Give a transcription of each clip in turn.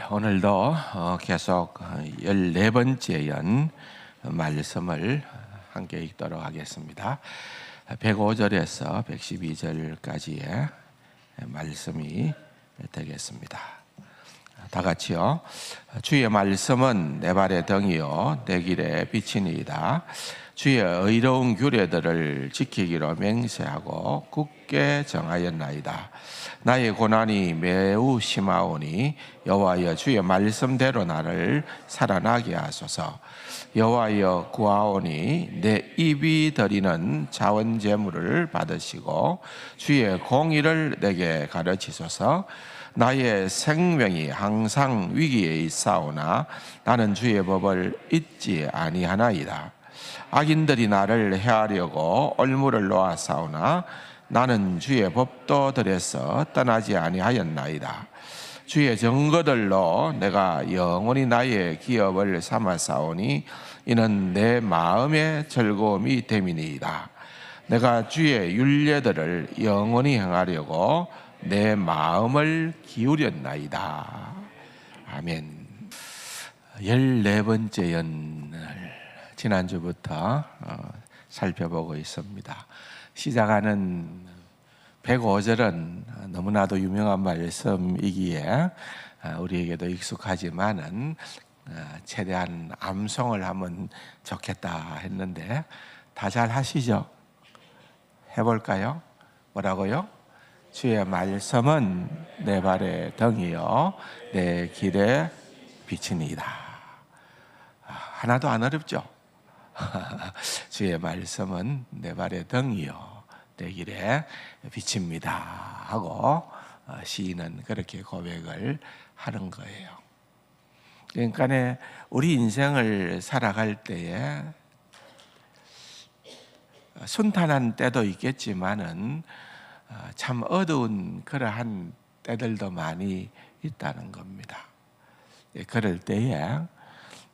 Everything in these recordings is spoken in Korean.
오늘도 계속 14번째 연 말씀을 함께 읽도록 하겠습니다. 105절에서 112절까지의 말씀이 되겠습니다. 다 같이요. 주의 말씀은 내 발의 등이요 내 길의 빛이니이다. 주의 의로운 규례들을 지키기로 맹세하고 굳게 정하였나이다. 나의 고난이 매우 심하오니 여호와여 주의 말씀대로 나를 살아나게 하소서. 여호와여 구하오니 내 입이 드리는 자원 제물을 받으시고 주의 공의를 내게 가르치소서. 나의 생명이 항상 위기에 있사오나 나는 주의 법을 잊지 아니하나이다. 악인들이 나를 해하려고 올무를 놓았사오나 나는 주의 법도들에서 떠나지 아니하였나이다. 주의 증거들로 내가 영원히 나의 기업을 삼았사오니 이는 내 마음의 즐거움이 됨이니이다. 내가 주의 율례들을 영원히 행하려고 내 마음을 기울였나이다. 아멘. 14번째 연을 지난주부터 살펴보고 있습니다. 시작하는 105절은 너무나도 유명한 말씀이기에 우리에게도 익숙하지만은 최대한 암송을 하면 좋겠다 했는데 다 잘 하시죠? 해볼까요? 뭐라고요? 주의 말씀은 내 발의 등이요 내 길의 빛이니이다. 하나도 안 어렵죠? 주의 말씀은 내 발의 등이요 내 길의 빛입니다 하고 시인은 그렇게 고백을 하는 거예요. 그러니까 우리 인생을 살아갈 때에 순탄한 때도 있겠지만은 참 어두운 그러한 때들도 많이 있다는 겁니다. 그럴 때에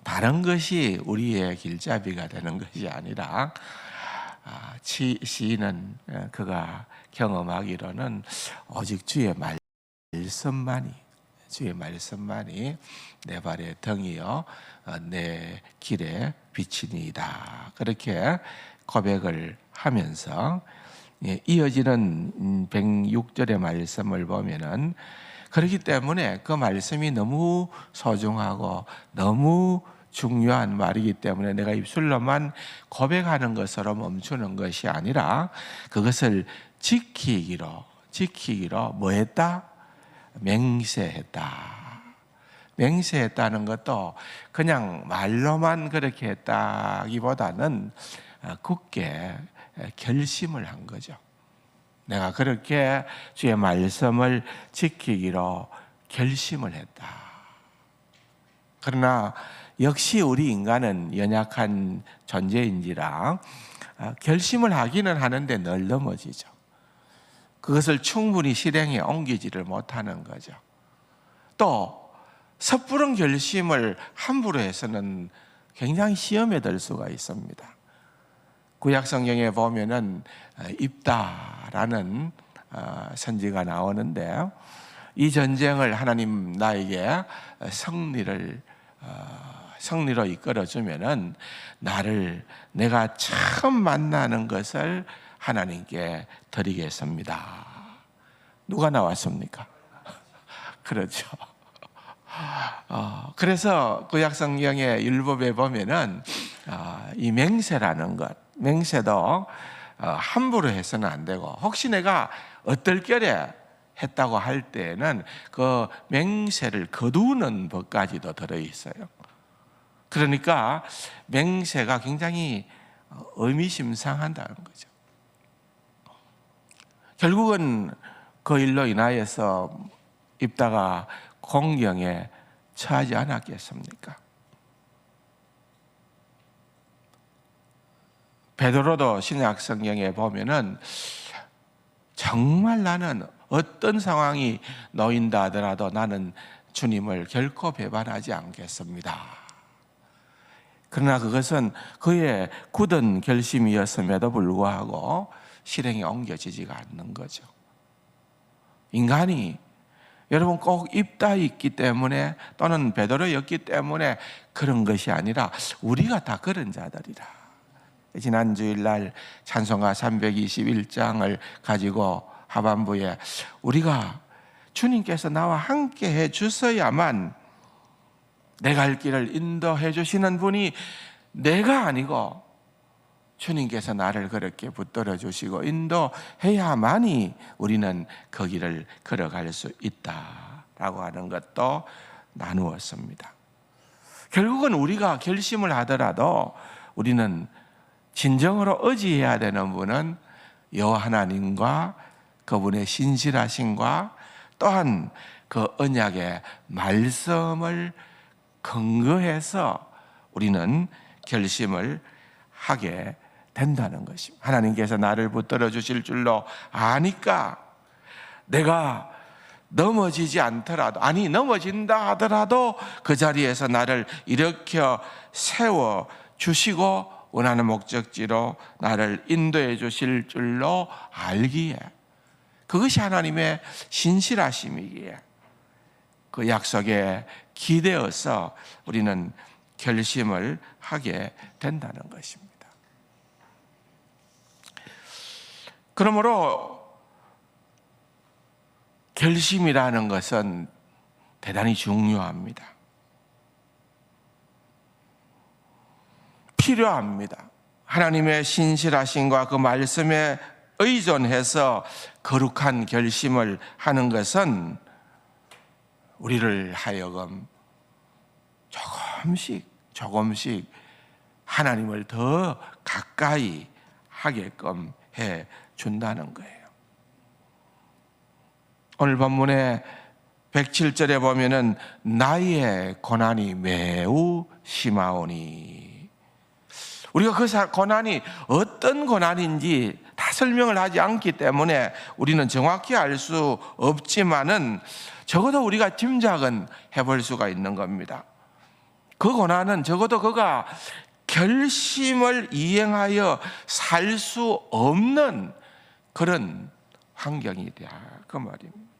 다른 것이 우리의 길잡이가 되는 것이 아니라 시인은 그가 경험하기로는 오직 주의 말씀만이 내 발의 등이요 내 길의 빛이니이다. 그렇게 고백을 하면서 이어지는 106절의 말씀을 보면은 그렇기 때문에 그 말씀이 너무 소중하고 너무 중요한 말이기 때문에 내가 입술로만 고백하는 것으로 멈추는 것이 아니라 그것을 지키기로 뭐 했다? 맹세했다는 것도 그냥 말로만 그렇게 했다기보다는 굳게 결심을 한 거죠. 내가 그렇게 주의 말씀을 지키기로 결심을 했다. 그러나 역시 우리 인간은 연약한 존재인지라 결심을 하기는 하는데 늘 넘어지죠. 그것을 충분히 실행에 옮기지를 못하는 거죠. 또 섣부른 결심을 함부로 해서는 굉장히 시험에 들 수가 있습니다. 구약 성경에 보면은 입다라는 선지가 나오는데 이 전쟁을 하나님 나에게 승리로 이끌어 주면은 내가 처음 만나는 것을 하나님께 드리겠습니다. 누가 나왔습니까? 그렇죠. 그래서 구약 성경의 율법에 보면은 이 맹세도 함부로 해서는 안 되고 혹시 내가 어떨결에 했다고 할 때에는 그 맹세를 거두는 법까지도 들어있어요. 그러니까 맹세가 굉장히 의미심장한다는 거죠. 결국은 그 일로 인하여서 입다가 공경에 처하지 않았겠습니까? 베드로도 신약 성경에 보면은 정말 나는 어떤 상황이 놓인다 하더라도 나는 주님을 결코 배반하지 않겠습니다. 그러나 그것은 그의 굳은 결심이었음에도 불구하고 실행에 옮겨지지가 않는 거죠. 인간이 여러분 꼭 입다 있기 때문에 또는 베드로였기 때문에 그런 것이 아니라 우리가 다 그런 자들이라. 지난 주일날 찬송가 321장을 가지고 하반부에 우리가 주님께서 나와 함께 해 주셔야만 내 갈 길을 인도해 주시는 분이 내가 아니고 주님께서 나를 그렇게 붙들어 주시고 인도해야만이 우리는 그 길을 걸어갈 수 있다라고 하는 것도 나누었습니다. 결국은 우리가 결심을 하더라도 우리는 진정으로 의지해야 되는 분은 여호와 하나님과 그분의 신실하심과 또한 그 언약의 말씀을 근거해서 우리는 결심을 하게 된다는 것입니다. 하나님께서 나를 붙들어 주실 줄로 아니까 내가 넘어지지 않더라도, 아니 넘어진다 하더라도 그 자리에서 나를 일으켜 세워 주시고 원하는 목적지로 나를 인도해 주실 줄로 알기에, 그것이 하나님의 신실하심이기에 그 약속에 기대어서 우리는 결심을 하게 된다는 것입니다. 그러므로 결심이라는 것은 대단히 중요합니다. 필요합니다. 하나님의 신실하심과 그 말씀에 의존해서 거룩한 결심을 하는 것은 우리를 하여금 조금씩 하나님을 더 가까이 하게끔 해 준다는 거예요. 오늘 본문의 107절에 보면은 나의 고난이 매우 심하오니, 우리가 그 고난이 어떤 고난인지 다 설명을 하지 않기 때문에 우리는 정확히 알 수 없지만은 적어도 우리가 짐작은 해볼 수가 있는 겁니다. 그 고난은 적어도 그가 결심을 이행하여 살 수 없는 그런 환경이다, 그 말입니다.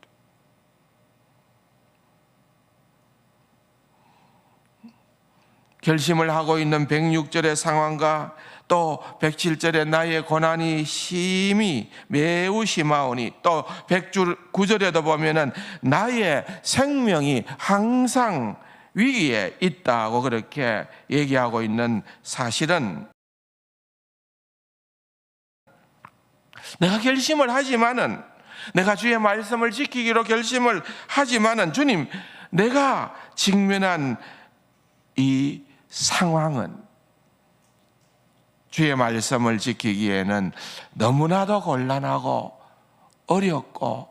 결심을 하고 있는 106절의 상황과 또 107절에 나의 고난이 심히 매우 심하오니, 또 109절에도 보면은 나의 생명이 항상 위기에 있다고 그렇게 얘기하고 있는 사실은, 내가 결심을 하지만은, 내가 주의 말씀을 지키기로 결심을 하지만은, 주님, 내가 직면한 이 상황은 주의 말씀을 지키기에는 너무나도 곤란하고 어렵고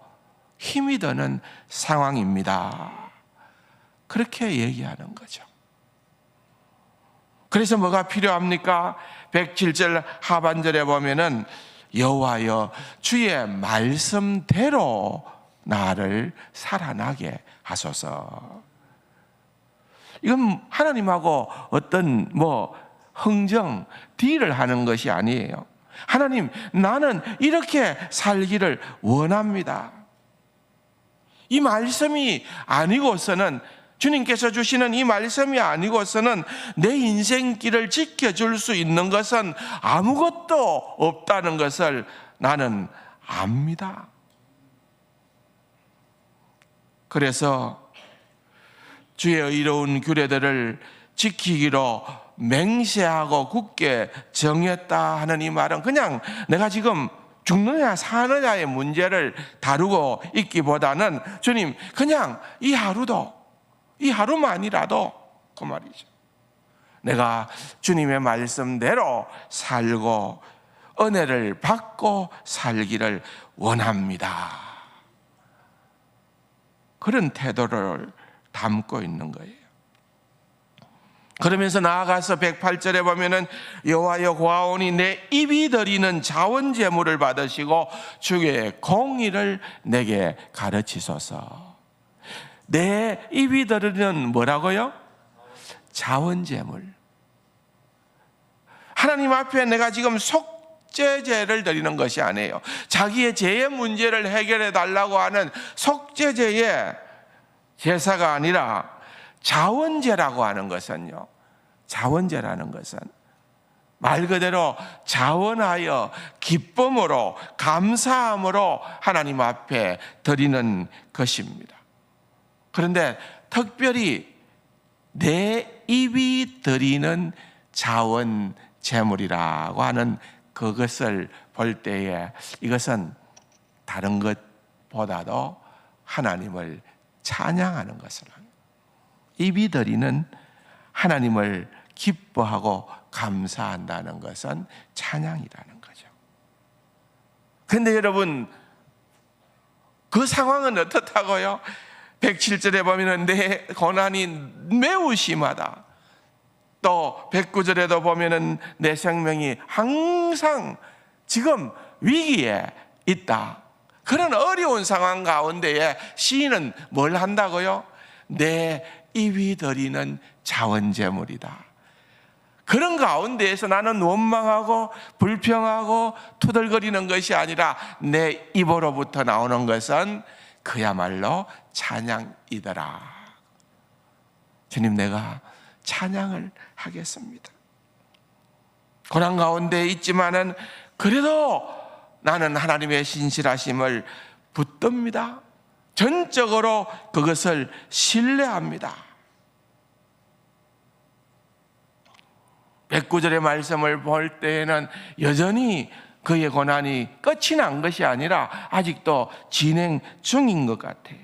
힘이 드는 상황입니다. 그렇게 얘기하는 거죠. 그래서 뭐가 필요합니까? 107절 하반절에 보면은 여호와여 주의 말씀대로 나를 살아나게 하소서. 이건 하나님하고 어떤 흥정, 딜을 하는 것이 아니에요. 하나님, 나는 이렇게 살기를 원합니다. 이 말씀이 아니고서는, 주님께서 주시는 이 말씀이 아니고서는 내 인생길을 지켜줄 수 있는 것은 아무것도 없다는 것을 나는 압니다. 그래서 주의 의로운 규례들을 지키기로 맹세하고 굳게 정했다 하는 이 말은 그냥 내가 지금 죽느냐 사느냐의 문제를 다루고 있기보다는, 주님, 그냥 이 하루만이라도 그 말이죠, 내가 주님의 말씀대로 살고 은혜를 받고 살기를 원합니다. 그런 태도를 담고 있는 거예요. 그러면서 나아가서 108절에 보면은 여호와여 고아오니 내 입이 드리는 자원 제물을 받으시고 주의 공의를 내게 가르치소서. 내 입이 드리는 뭐라고요? 자원 제물. 하나님 앞에 내가 지금 속죄제를 드리는 것이 아니에요. 자기의 죄의 문제를 해결해 달라고 하는 속죄제에 제사가 아니라 자원제라고 하는 것은요, 자원제라는 것은 말 그대로 자원하여 기쁨으로 감사함으로 하나님 앞에 드리는 것입니다. 그런데 특별히 내 입이 드리는 자원 제물이라고 하는 그것을 볼 때에 이것은 다른 것보다도 하나님을 찬양하는 것을 합니다. 입이 드리는 하나님을 기뻐하고 감사한다는 것은 찬양이라는 거죠. 그런데 여러분, 그 상황은 어떻다고요? 107절에 보면 내 고난이 매우 심하다. 또 109절에도 보면 내 생명이 항상 지금 위기에 있다. 그런 어려운 상황 가운데에 시인은 뭘 한다고요? 내 입이 드리는 자원제물이다. 그런 가운데에서 나는 원망하고 불평하고 투덜거리는 것이 아니라 내 입으로부터 나오는 것은 그야말로 찬양이더라. 주님, 내가 찬양을 하겠습니다. 고난 가운데 있지만은 그래도 나는 하나님의 신실하심을 붙듭니다. 전적으로 그것을 신뢰합니다. 109절의 말씀을 볼 때에는 여전히 그의 고난이 끝이 난 것이 아니라 아직도 진행 중인 것 같아요.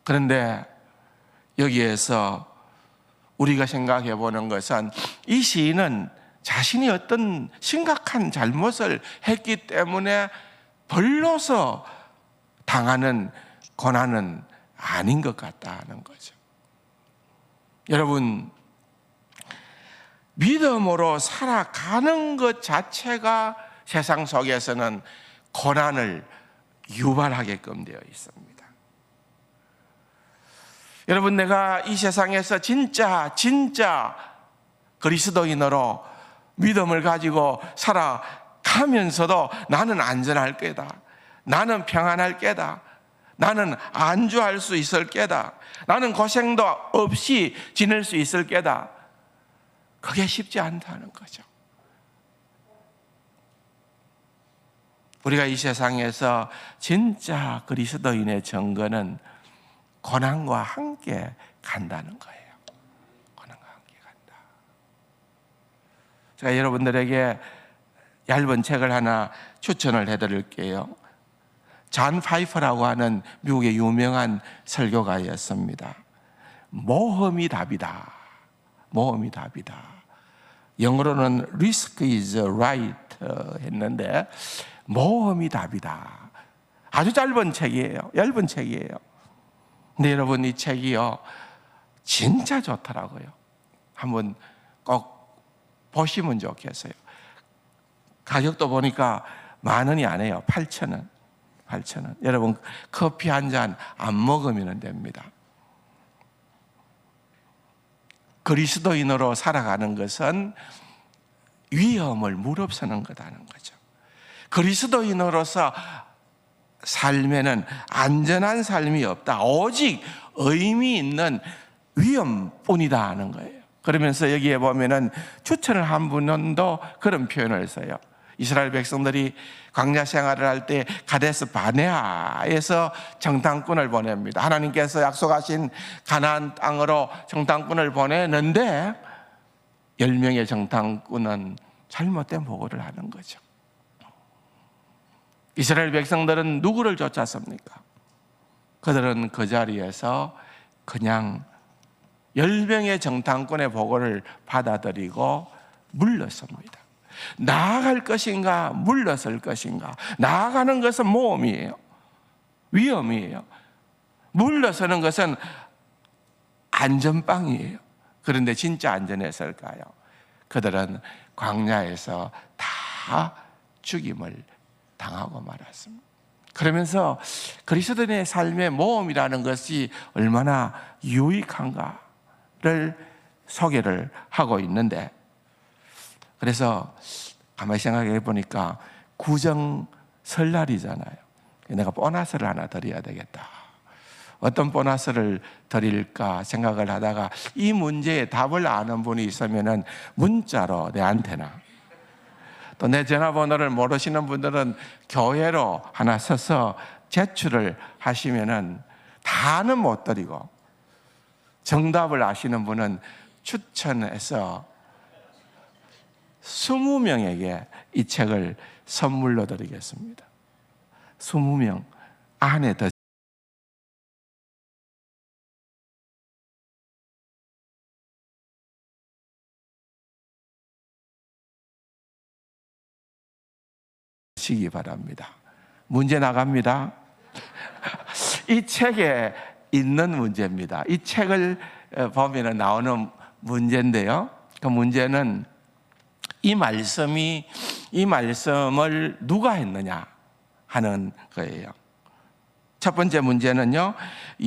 그런데 여기에서 우리가 생각해 보는 것은 이 시인은 자신이 어떤 심각한 잘못을 했기 때문에 벌로서 당하는 고난은 아닌 것 같다는 거죠. 여러분, 믿음으로 살아가는 것 자체가 세상 속에서는 고난을 유발하게끔 되어 있습니다. 여러분, 내가 이 세상에서 진짜 그리스도인으로 믿음을 가지고 살아가면서도 나는 안전할 게다, 나는 평안할 게다, 나는 안주할 수 있을 게다, 나는 고생도 없이 지낼 수 있을 게다, 그게 쉽지 않다는 거죠. 우리가 이 세상에서 진짜 그리스도인의 증거는 고난과 함께 간다는 거예요. 고난과 함께 간다. 제가 여러분들에게 얇은 책을 하나 추천을 해드릴게요. 존 파이퍼라고 하는 미국의 유명한 설교가였습니다. 모험이 답이다. 모험이 답이다. 영어로는 Risk is right 했는데 모험이 답이다. 아주 짧은 책이에요. 얇은 책이에요. 근데 여러분, 이 책이요 진짜 좋더라고요. 한번 꼭 보시면 좋겠어요. 가격도 보니까 10,000원이 안 해요. 8,000원. 8,000원. 여러분, 커피 한 잔 안 먹으면 됩니다. 그리스도인으로 살아가는 것은 위험을 무릅쓰는 거다는 거죠. 그리스도인으로서 삶에는 안전한 삶이 없다. 오직 의미 있는 위험뿐이다 하는 거예요. 그러면서 여기에 보면은 추천을 한 분도 그런 표현을 써요. 이스라엘 백성들이 광야 생활을 할 때 가데스 바네아에서 정탐꾼을 보냅니다. 하나님께서 약속하신 가나안 땅으로 정탐꾼을 보내는데 10명의 정탐꾼은 잘못된 보고를 하는 거죠. 이스라엘 백성들은 누구를 쫓았습니까? 그들은 그 자리에서 그냥 10명의 정탐꾼의 보고를 받아들이고 물렀습니다. 나아갈 것인가 물러설 것인가. 나아가는 것은 모험이에요. 위험이에요. 물러서는 것은 안전빵이에요. 그런데 진짜 안전했을까요? 그들은 광야에서 다 죽임을 당하고 말았습니다. 그러면서 그리스도인의 삶의 모험이라는 것이 얼마나 유익한가를 소개를 하고 있는데, 그래서 가만히 생각해 보니까 구정 설날이잖아요. 내가 보너스를 하나 드려야 되겠다. 어떤 보너스를 드릴까 생각을 하다가 이 문제에 답을 아는 분이 있으면 문자로 내한테나, 또 내 전화번호를 모르시는 분들은 교회로 하나 써서 제출을 하시면 다는 못 드리고, 정답을 아시는 분은 추천해서 20명에게 이 책을 선물로 드리겠습니다. 20명 안에 더 시기 바랍니다. 문제 나갑니다. 이 책에 있는 문제입니다. 이 책을 보면 나오는 문제인데요. 그 문제는 이 말씀을 누가 했느냐 하는 거예요. 첫 번째 문제는요,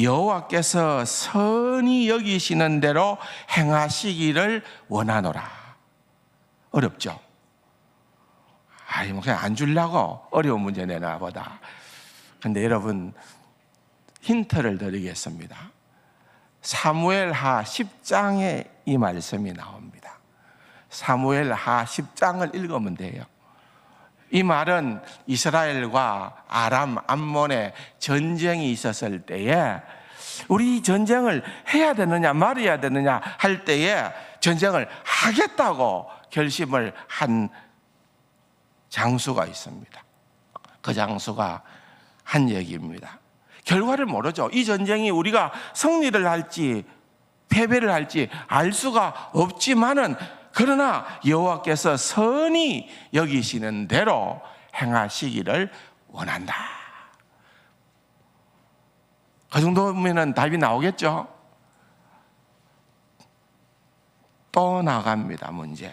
여호와께서 선히 여기시는 대로 행하시기를 원하노라. 어렵죠? 뭐 그냥 안 주려고 어려운 문제 내나 보다. 근데 여러분, 힌트를 드리겠습니다. 사무엘하 10장에 이 말씀이 나옵니다. 사무엘하 10장을 읽으면 돼요. 이 말은 이스라엘과 아람, 암몬의 전쟁이 있었을 때에 우리 전쟁을 해야 되느냐 말아야 되느냐 할 때에 전쟁을 하겠다고 결심을 한 장수가 있습니다. 그 장수가 한 얘기입니다. 결과를 모르죠. 이 전쟁이 우리가 승리를 할지 패배를 할지 알 수가 없지만은, 그러나 여호와께서 선히 여기시는 대로 행하시기를 원한다. 그 정도면 답이 나오겠죠. 또 나갑니다. 문제.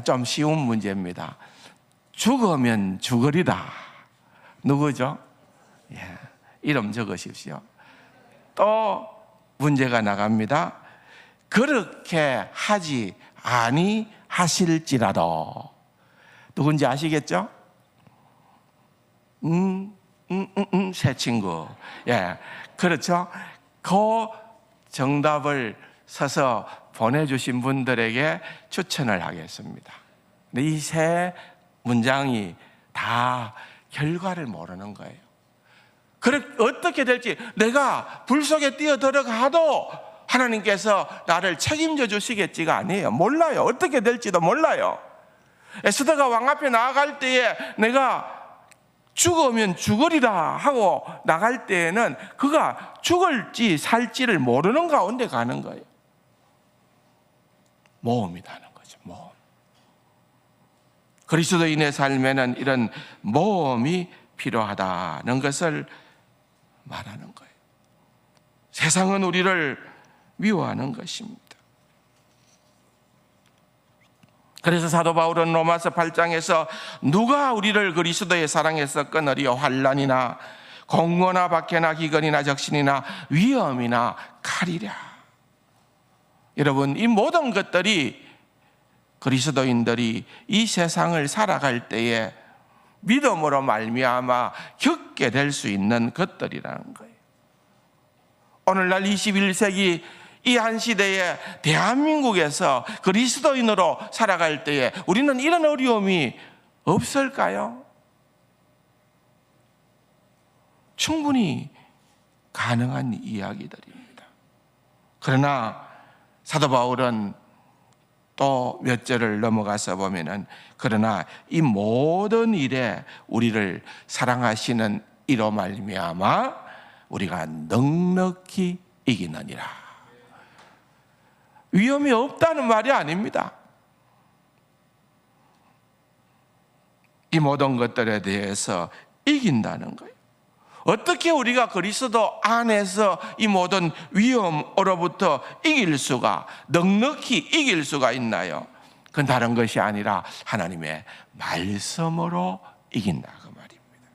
좀 쉬운 문제입니다. 죽으면 죽으리다. 누구죠? 이름 적으십시오. 또 문제가 나갑니다. 그렇게 하지 아니하실지라도. 누군지 아시겠죠? 새 친구. 그렇죠? 그 정답을 써서 보내주신 분들에게 추천을 하겠습니다. 근데 이 세 문장이 다 결과를 모르는 거예요. 어떻게 될지, 내가 불 속에 뛰어 들어가도 하나님께서 나를 책임져 주시겠지가 아니에요. 몰라요. 어떻게 될지도 몰라요. 에스더가 왕 앞에 나아갈 때에 내가 죽으면 죽으리라 하고 나갈 때에는 그가 죽을지 살지를 모르는 가운데 가는 거예요. 모험이라는 거죠. 모험. 그리스도인의 삶에는 이런 모험이 필요하다는 것을 말하는 거예요. 세상은 우리를 미워하는 것입니다. 그래서 사도 바울은 로마서 8장에서 누가 우리를 그리스도의 사랑에서 끊으리요? 환난이나 공고나 박해나 기근이나 적신이나 위험이나 칼이랴. 여러분, 이 모든 것들이 그리스도인들이 이 세상을 살아갈 때에 믿음으로 말미암아 겪게 될 수 있는 것들이라는 거예요. 오늘날 21세기 이 한 시대에 대한민국에서 그리스도인으로 살아갈 때에 우리는 이런 어려움이 없을까요? 충분히 가능한 이야기들입니다. 그러나 사도 바울은 또 몇 절을 넘어가서 보면은, 그러나 이 모든 일에 우리를 사랑하시는 이로 말미암아 우리가 넉넉히 이기느니라. 위험이 없다는 말이 아닙니다. 이 모든 것들에 대해서 이긴다는 거예요. 어떻게 우리가 그리스도 안에서 이 모든 위험으로부터 넉넉히 이길 수가 있나요? 그건 다른 것이 아니라 하나님의 말씀으로 이긴다, 그 말입니다.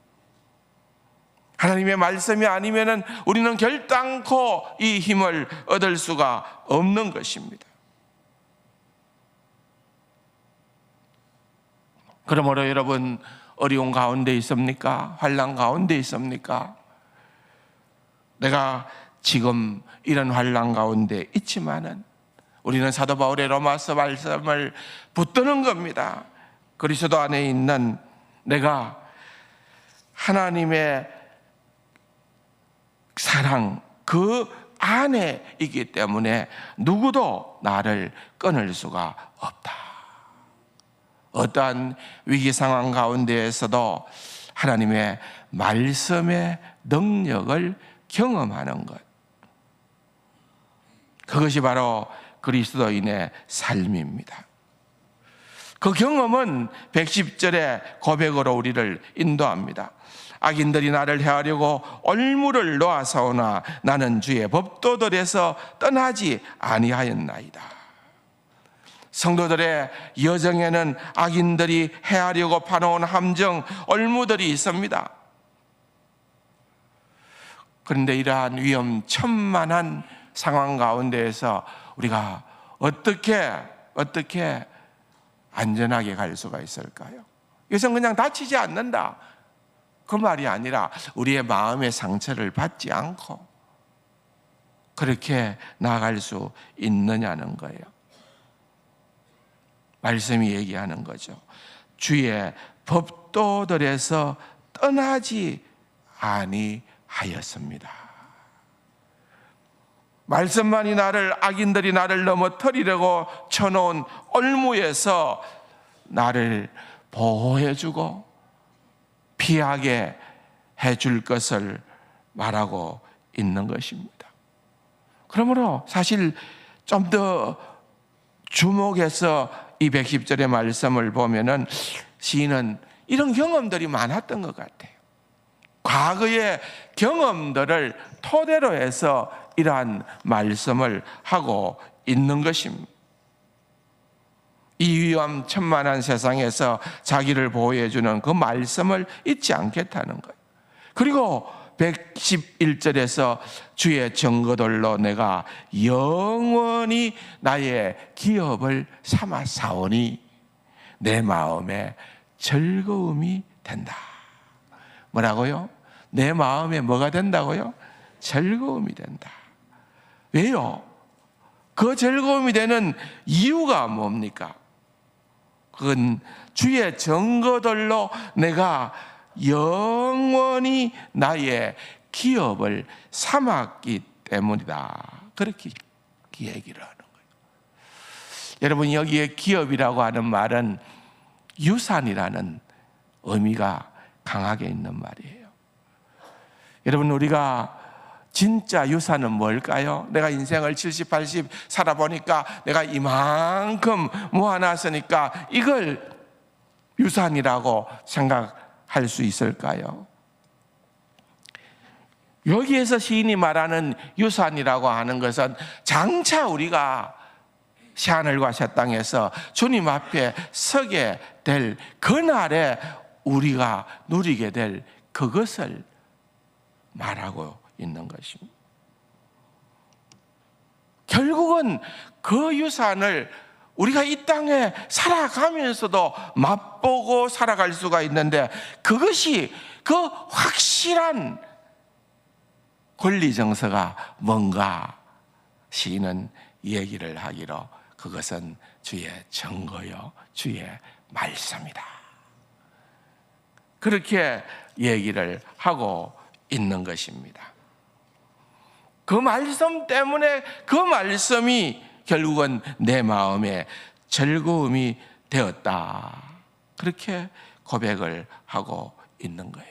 하나님의 말씀이 아니면은 우리는 결단코 이 힘을 얻을 수가 없는 것입니다. 그러므로 여러분, 어려운 가운데 있습니까? 환난 가운데 있습니까? 내가 지금 이런 환난 가운데 있지만은 우리는 사도 바울의 로마서 말씀을 붙드는 겁니다. 그리스도 안에 있는 내가 하나님의 사랑 그 안에 있기 때문에 누구도 나를 끊을 수가 없다. 어떠한 위기 상황 가운데에서도 하나님의 말씀의 능력을 경험하는 것, 그것이 바로 그리스도인의 삶입니다. 그 경험은 110절의 고백으로 우리를 인도합니다. 악인들이 나를 해하려고 올무를 놓아사오나 나는 주의 법도들에서 떠나지 아니하였나이다. 성도들의 여정에는 악인들이 해하려고 파놓은 함정, 올무들이 있습니다. 그런데 이러한 위험천만한 상황 가운데에서 우리가 어떻게 안전하게 갈 수가 있을까요? 이것은 그냥 다치지 않는다, 그 말이 아니라 우리의 마음의 상처를 받지 않고 그렇게 나아갈 수 있느냐는 거예요. 말씀이 얘기하는 거죠. 주의 법도들에서 떠나지 아니하였습니다. 말씀만이 악인들이 나를 넘어뜨리려고 쳐놓은 올무에서 나를 보호해주고 피하게 해줄 것을 말하고 있는 것입니다. 그러므로 사실 좀 더 주목해서 이 110절의 말씀을 보면은 시인은 이런 경험들이 많았던 것 같아요. 과거의 경험들을 토대로 해서 이러한 말씀을 하고 있는 것입니다. 이 위험천만한 세상에서 자기를 보호해주는 그 말씀을 잊지 않겠다는 거예요. 그리고 111절에서 주의 증거들로 내가 영원히 나의 기업을 삼아 사오니 내 마음에 즐거움이 된다. 뭐라고요? 내 마음에 뭐가 된다고요? 즐거움이 된다. 왜요? 그 즐거움이 되는 이유가 뭡니까? 그건 주의 증거들로 내가 영원히 나의 기업을 삼았기 때문이다. 그렇게 얘기를 하는 거예요. 여러분, 여기에 기업이라고 하는 말은 유산이라는 의미가 강하게 있는 말이에요. 여러분, 우리가 진짜 유산은 뭘까요? 내가 인생을 70, 80 살아보니까 내가 이만큼 모아놨으니까 이걸 유산이라고 생각할 수 있을까요? 여기에서 시인이 말하는 유산이라고 하는 것은 장차 우리가 새하늘과 새 땅에서 주님 앞에 서게 될 그날에 우리가 누리게 될 그것을 말하고 있는 것입니다. 결국은 그 유산을 우리가 이 땅에 살아가면서도 맛보고 살아갈 수가 있는데, 그것이 그 확실한 권리 정서가 뭔가 시인은 얘기를 하기로 그것은 주의 증거요 주의 말씀이다. 그렇게 얘기를 하고 있는 것입니다. 그 말씀 때문에 그 말씀이 결국은 내 마음에 즐거움이 되었다. 그렇게 고백을 하고 있는 거예요.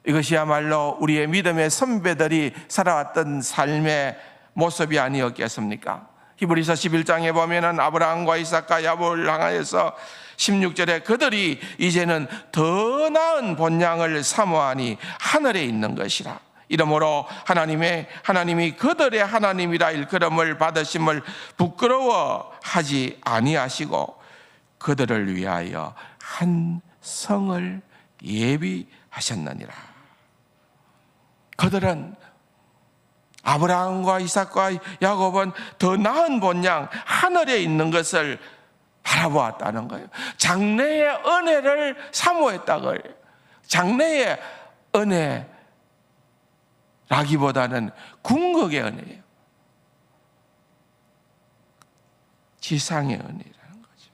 이것이야말로 우리의 믿음의 선배들이 살아왔던 삶의 모습이 아니었겠습니까? 히브리서 11장에 보면은 아브라함과 이삭과 야곱을 향하여서 16절에 그들이 이제는 더 나은 본향을 사모하니 하늘에 있는 것이라. 이러므로 하나님이 그들의 하나님이라 일컬음을 받으심을 부끄러워하지 아니하시고 그들을 위하여 한 성을 예비하셨느니라. 그들은 아브라함과 이삭과 야곱은 더 나은 본향 하늘에 있는 것을 바라보았다는 거예요. 장래의 은혜를 사모했다고 해요. 장래의 은혜라기보다는 궁극의 은혜예요. 지상의 은혜라는 거죠.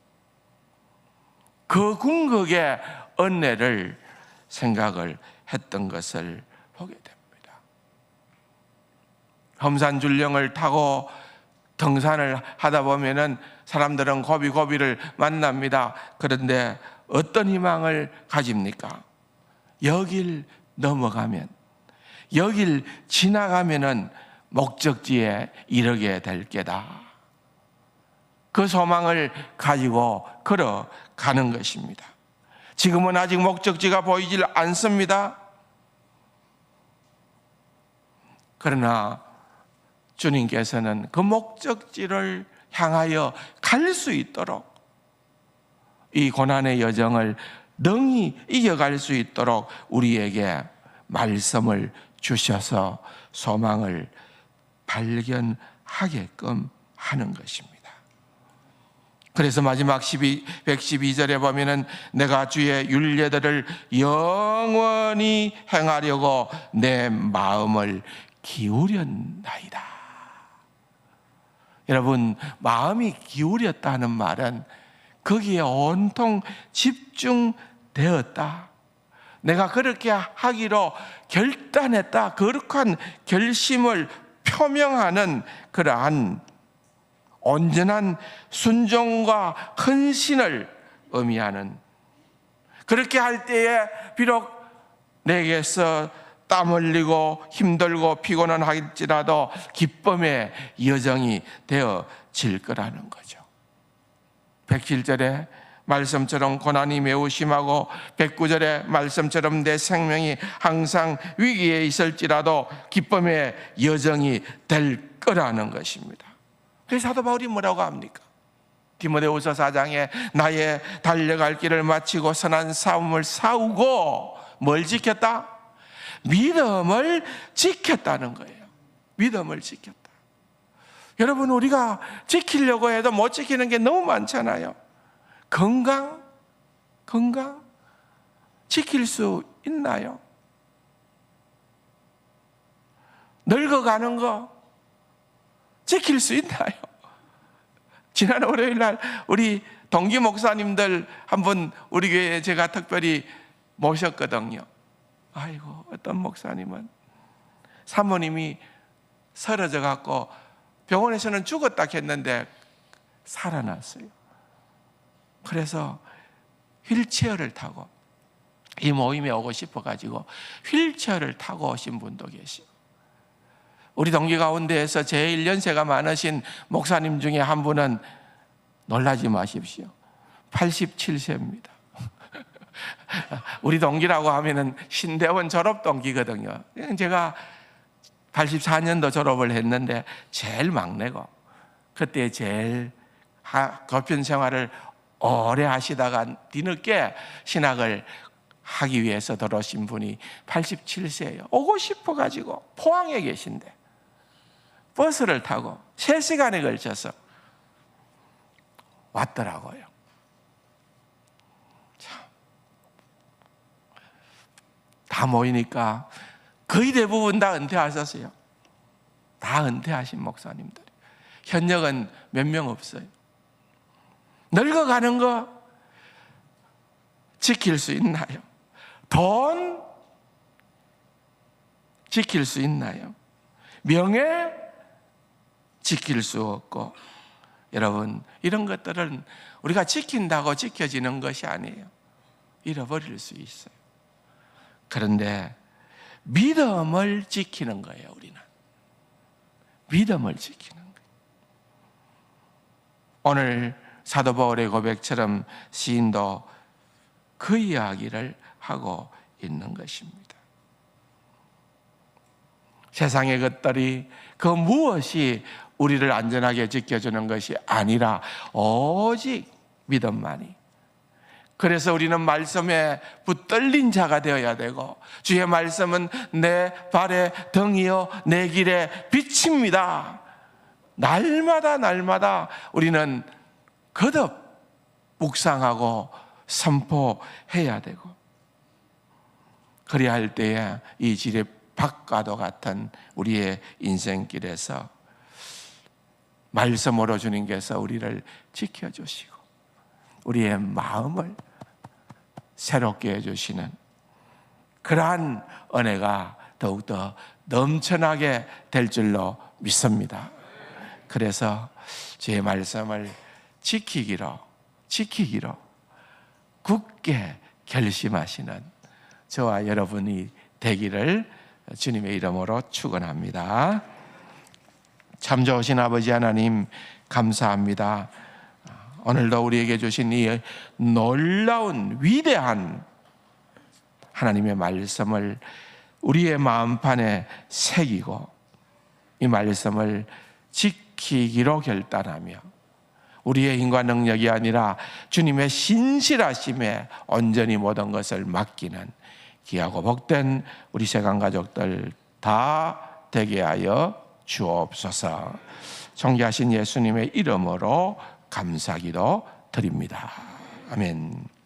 그 궁극의 은혜를 생각을 했던 것을 보게 됩니다. 험산줄령을 타고 등산을 하다 보면은 사람들은 고비고비를 만납니다. 그런데 어떤 희망을 가집니까? 여길 넘어가면, 여길 지나가면은 목적지에 이르게 될 게다. 그 소망을 가지고 걸어가는 것입니다. 지금은 아직 목적지가 보이질 않습니다. 그러나 주님께서는 그 목적지를 향하여 갈 수 있도록, 이 고난의 여정을 능히 이겨갈 수 있도록 우리에게 말씀을 주셔서 소망을 발견하게끔 하는 것입니다. 그래서 마지막 112절에 보면은 내가 주의 율례들을 영원히 행하려고 내 마음을 기울였나이다. 여러분, 마음이 기울였다는 말은 거기에 온통 집중되었다. 내가 그렇게 하기로 결단했다. 거룩한 결심을 표명하는 그러한 온전한 순종과 헌신을 의미하는, 그렇게 할 때에 비록 내게서 땀 흘리고 힘들고 피곤은 할지라도 기쁨의 여정이 되어질 거라는 거죠. 107절에 말씀처럼 고난이 매우 심하고 109절의 말씀처럼 내 생명이 항상 위기에 있을지라도 기쁨의 여정이 될 거라는 것입니다. 그래서 사도 바울이 뭐라고 합니까? 디모데후서 4장에 나의 달려갈 길을 마치고 선한 싸움을 싸우고 뭘 지켰다? 믿음을 지켰다는 거예요. 믿음을 지켰다. 여러분, 우리가 지키려고 해도 못 지키는 게 너무 많잖아요. 건강 지킬 수 있나요? 늙어가는 거 지킬 수 있나요? 지난 월요일 날 우리 동기 목사님들 한 분 우리 교회에 제가 특별히 모셨거든요. 아이고, 어떤 목사님은 사모님이 쓰러져 갖고 병원에서는 죽었다 했는데 살아났어요. 그래서 휠체어를 타고 이 모임에 오고 싶어가지고 휠체어를 타고 오신 분도 계시고, 우리 동기 가운데에서 제일 연세가 많으신 목사님 중에 한 분은 놀라지 마십시오. 87세입니다. 우리 동기라고 하면은 신대원 졸업 동기거든요. 제가 84년도 졸업을 했는데 제일 막내고, 그때 제일 교편 생활을 오래 하시다가 뒤늦게 신학을 하기 위해서 들어오신 분이 87세예요. 오고 싶어가지고 포항에 계신데 버스를 타고 3시간에 걸쳐서 왔더라고요. 참, 다 모이니까 거의 대부분 다 은퇴하셨어요. 다 은퇴하신 목사님들. 현역은 몇 명 없어요. 늙어가는 거 지킬 수 있나요? 돈 지킬 수 있나요? 명예 지킬 수 없고, 여러분, 이런 것들은 우리가 지킨다고 지켜지는 것이 아니에요. 잃어버릴 수 있어요. 그런데 믿음을 지키는 거예요. 우리는 믿음을 지키는 거예요. 오늘 사도 바울의 고백처럼 시인도 그 이야기를 하고 있는 것입니다. 세상의 것들이 그 무엇이 우리를 안전하게 지켜주는 것이 아니라 오직 믿음만이. 그래서 우리는 말씀에 붙들린 자가 되어야 되고, 주의 말씀은 내 발의 등이요 내 길의 빛입니다. 날마다 우리는 거듭 묵상하고 선포해야 되고, 그래야 할 때에 이 지뢰밭과도 같은 우리의 인생길에서 말씀으로 주님께서 우리를 지켜주시고 우리의 마음을 새롭게 해주시는 그러한 은혜가 더욱더 넘쳐나게 될 줄로 믿습니다. 그래서 제 말씀을 지키기로 굳게 결심하시는 저와 여러분이 되기를 주님의 이름으로 축원합니다. 참 좋으신 아버지 하나님, 감사합니다. 오늘도 우리에게 주신 이 놀라운 위대한 하나님의 말씀을 우리의 마음판에 새기고 이 말씀을 지키기로 결단하며 우리의 힘과 능력이 아니라 주님의 신실하심에 온전히 모든 것을 맡기는 귀하고 복된 우리 세간 가족들 다 되게 하여 주옵소서. 존귀하신 예수님의 이름으로 감사기도 드립니다. 아멘.